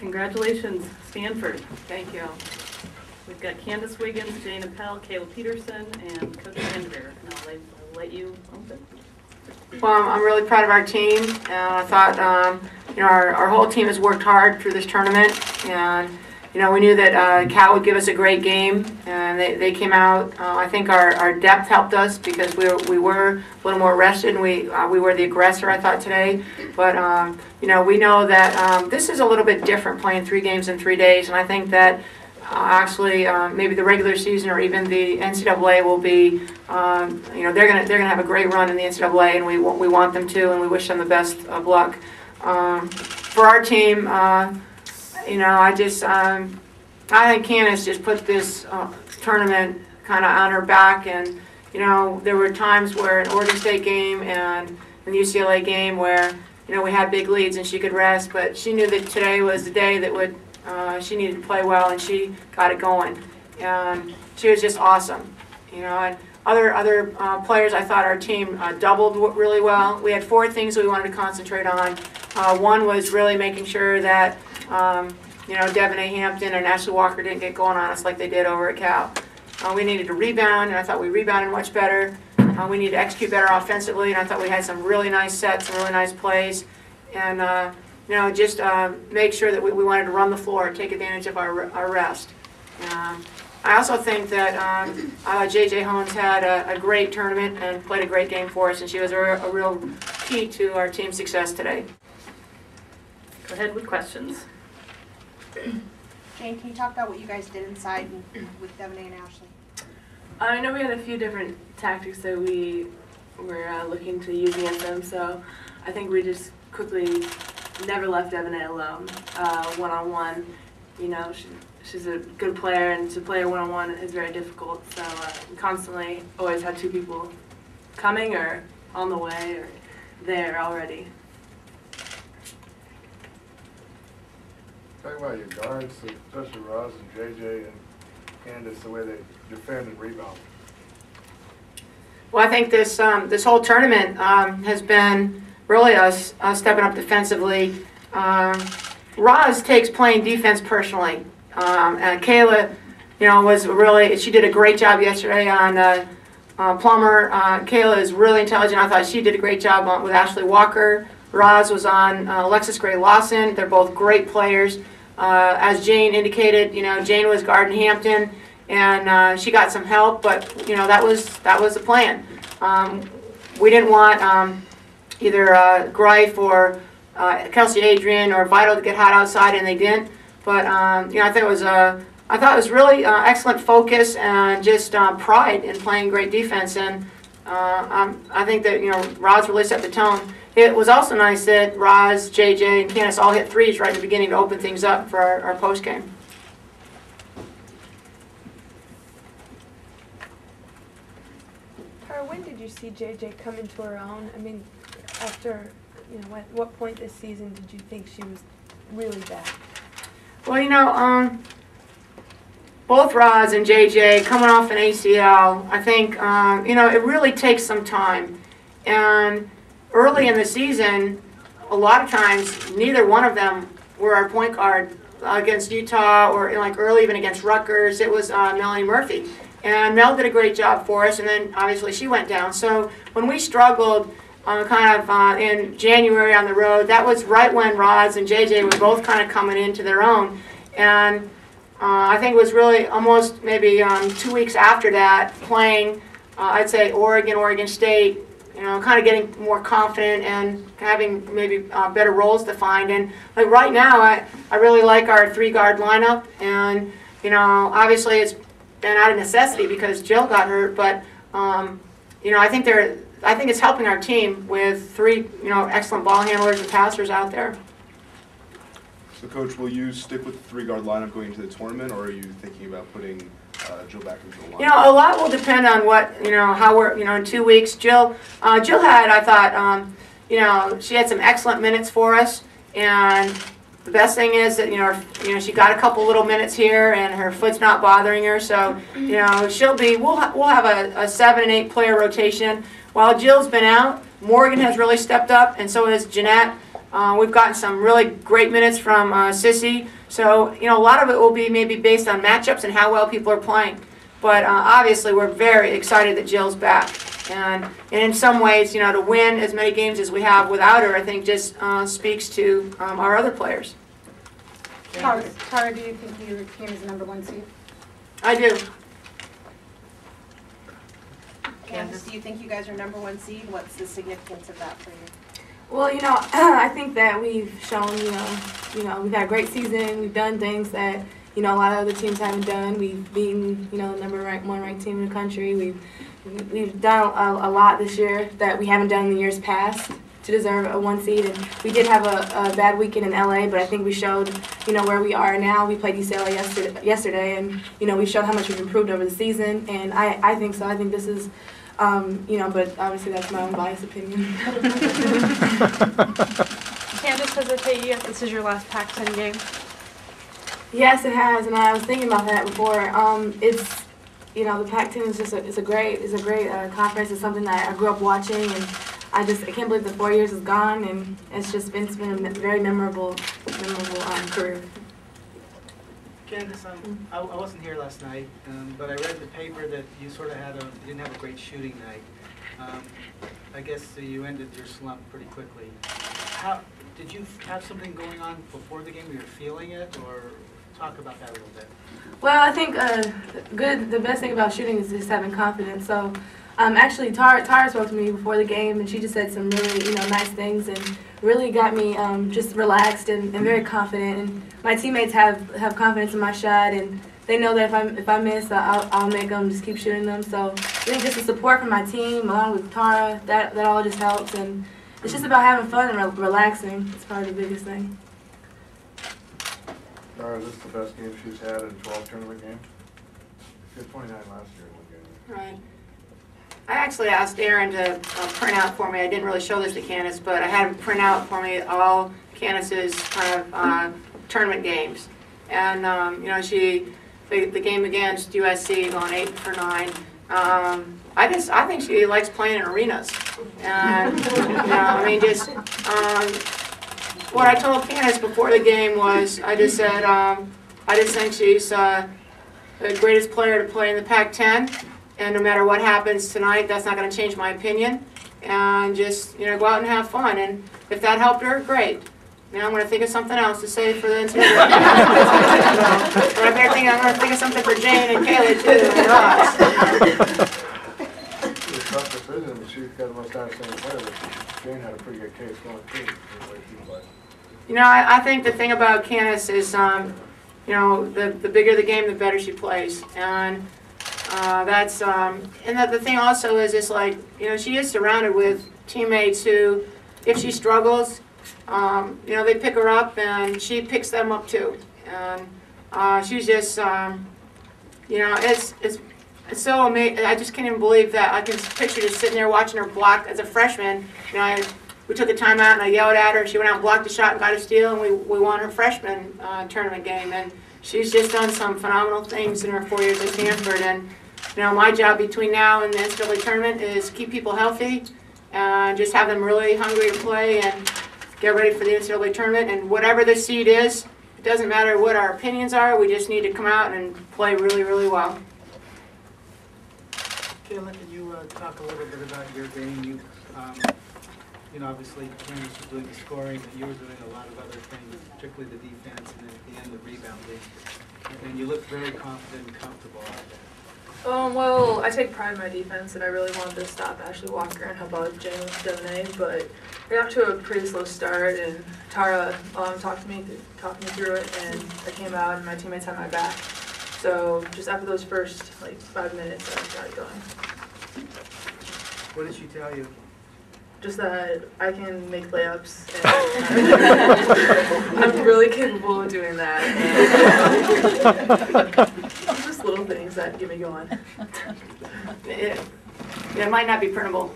Congratulations, Stanford. Thank you. We've got Candace Wiggins, Jane Appel, Kayla Peterson, and Coach Vanderveer. And I'll let you open. Well, I'm really proud of our team. I thought, our whole team has worked hard through this tournament, and we knew that Cal would give us a great game, and they came out. I think our depth helped us because we were a little more rested, and we were the aggressor, I thought, today. But we know that this is a little bit different, playing 3 games in 3 days, and I think that actually maybe the regular season or even the NCAA will be, they're gonna have a great run in the NCAA, and we want them to, and we wish them the best of luck. For our team, I think Candace just put this tournament kind of on her back, and there were times where an Oregon State game and an UCLA game where we had big leads and she could rest, but she knew that today was the day that she needed to play well, and she got it going, and she was just awesome. And other players, I thought our team doubled really well. We had 4 things we wanted to concentrate on. One was really making sure that Devin A. Hampton and Ashley Walker didn't get going on us like they did over at Cal. We needed to rebound, and I thought we rebounded much better. We needed to execute better offensively, and I thought we had some really nice sets, some really nice plays, and just make sure that we wanted to run the floor and take advantage of our rest. I also think that J.J. Holmes had a great tournament and played a great game for us, and she was a real key to our team's success today. Go ahead with questions. Jane, can you talk about what you guys did inside with Devin and Ashley? I know we had a few different tactics that we were looking to use against them, so I think we just quickly never left Devin alone. One-on-one, she's a good player, and to play her one-on-one is very difficult, so we constantly always had 2 people coming or on the way or there already. Talk about your guards, especially Roz and JJ and Candace, the way they defend and rebound. Well, I think this whole tournament has been really us stepping up defensively. Roz takes playing defense personally, and Kayla, she did a great job yesterday on Plummer. Kayla is really intelligent. I thought she did a great job with Ashley Walker. Roz was on Alexis Gray Lawson. They're both great players. As Jane indicated, Jane was guarding Hampton, and she got some help, but that was the plan. We didn't want either Greif or Kelsey Adrian or Vital to get hot outside, and they didn't. But I thought it was really excellent focus and just pride in playing great defense, and I think that Roz really set the tone. It was also nice that Roz, JJ, and Candace all hit 3s right in the beginning to open things up for our post game. Tara, when did you see JJ come into her own? I mean, after, at what point this season did you think she was really back? Well, both Roz and JJ coming off an ACL, I think, it really takes some time. And early in the season, a lot of times, neither one of them were our point guard against Utah or early even against Rutgers. It was Melanie Murphy. And Mel did a great job for us, and then obviously she went down. So when we struggled in January on the road, that was right when Roz and JJ were both kind of coming into their own. And I think it was really almost maybe 2 weeks after that, playing, I'd say, Oregon State, kind of getting more confident and having maybe better roles defined. And right now, I really like our 3-guard lineup. And obviously it's been out of necessity because Jill got hurt. But I think it's helping our team with 3 excellent ball handlers and passers out there. So, Coach, will you stick with the 3-guard lineup going into the tournament, or are you thinking about putting Jill back into the lineup? A lot will depend on what, how we're, in 2 weeks. Jill had, I thought, she had some excellent minutes for us, and the best thing is that, she got a couple little minutes here, and her foot's not bothering her, so, we'll have a 7 and 8 player rotation. While Jill's been out, Morgan has really stepped up, and so has Jeanette. We've gotten some really great minutes from Sissy. So, a lot of it will be maybe based on matchups and how well people are playing. But obviously, we're very excited that Jill's back. And in some ways, to win as many games as we have without her, I think just speaks to our other players. Tara, do you think your team is the #1 seed? I do. Candace, do you think you guys are #1 seed? What's the significance of that for you? Well, I think that we've shown, we've had a great season. We've done things that, a lot of other teams haven't done. We've beaten, the #1 ranked team in the country. We've done a lot this year that we haven't done in the years past to deserve a 1 seed. And we did have a bad weekend in LA, but I think we showed, where we are now. We played UCLA yesterday, and, we showed how much we've improved over the season. And I think so. I think this is, but obviously that's my own biased opinion. Candace, does it hit you if this is your last Pac-10 game? Yes, it has, and I was thinking about that before. It's, the Pac-10 is just a great conference. It's something that I grew up watching, and I can't believe the 4 years is gone, and it's been a very memorable career. Candace, I wasn't here last night, but I read the paper that you you didn't have a great shooting night. I guess you ended your slump pretty quickly. Did you have something going on before the game? You were feeling it, or talk about that a little bit? Well, I think the best thing about shooting is just having confidence. So, actually, Tara spoke to me before the game, and she just said some really, nice things, and really got me just relaxed and very confident. And my teammates have confidence in my shot, and they know that if I miss, I'll make them just keep shooting them. So, I think just the support from my team, along with Tara, that all just helps. And it's just about having fun and relaxing. It's probably the biggest thing. Tara, is this the best game she's had in 12 tournament games? She had 29 last year in the game. Right. I actually asked Aaron to print out for me. I didn't really show this to Candace, but I had him print out for me all Candace's kind of tournament games. And, the game against USC going 8 for 9. I think she likes playing in arenas. And, what I told Candace before the game was, I just said, I just think she's the greatest player to play in the Pac-10. And no matter what happens tonight, that's not going to change my opinion. And just, go out and have fun. And if that helped her, great. Now I'm going to think of something else to say for the NCAA. But I'm going to think of something for Jane and Kayla, too, and Ross. It was a tough decision, but she's got the most outstanding player. But Jane had a pretty good case going, too, in the way she played. I think the thing about Candace is, the bigger the game, the better she plays. And that's, and the thing also is, it's like, she is surrounded with teammates who, if she struggles, they pick her up and she picks them up too. And she's just, it's so amazing. I just can't even believe that. I can picture just sitting there watching her block as a freshman. We took a timeout and I yelled at her, and she went out and blocked a shot and got a steal, and we won her freshman tournament game. And she's just done some phenomenal things in her 4 years at Stanford. And my job between now and the NCAA tournament is keep people healthy and just have them really hungry to play and get ready for the NCAA tournament. And whatever the seed is, it doesn't matter what our opinions are. We just need to come out and play really, really well. Kayla, can you talk a little bit about your game? Obviously, Candace was doing the scoring, but you were doing a lot of other things, particularly the defense and at the end the rebounding. And you looked very confident and comfortable out there. Well, I take pride in my defense, and I really wanted to stop Ashley Walker and help out Jane with Devaney, but I got to a pretty slow start, and Tara talked me through it, and I came out, and my teammates had my back. So just after those first 5 minutes, I started going. What did she tell you? Just that I can make layups, and I'm really capable of doing that. Just little things that get me going. It might not be printable.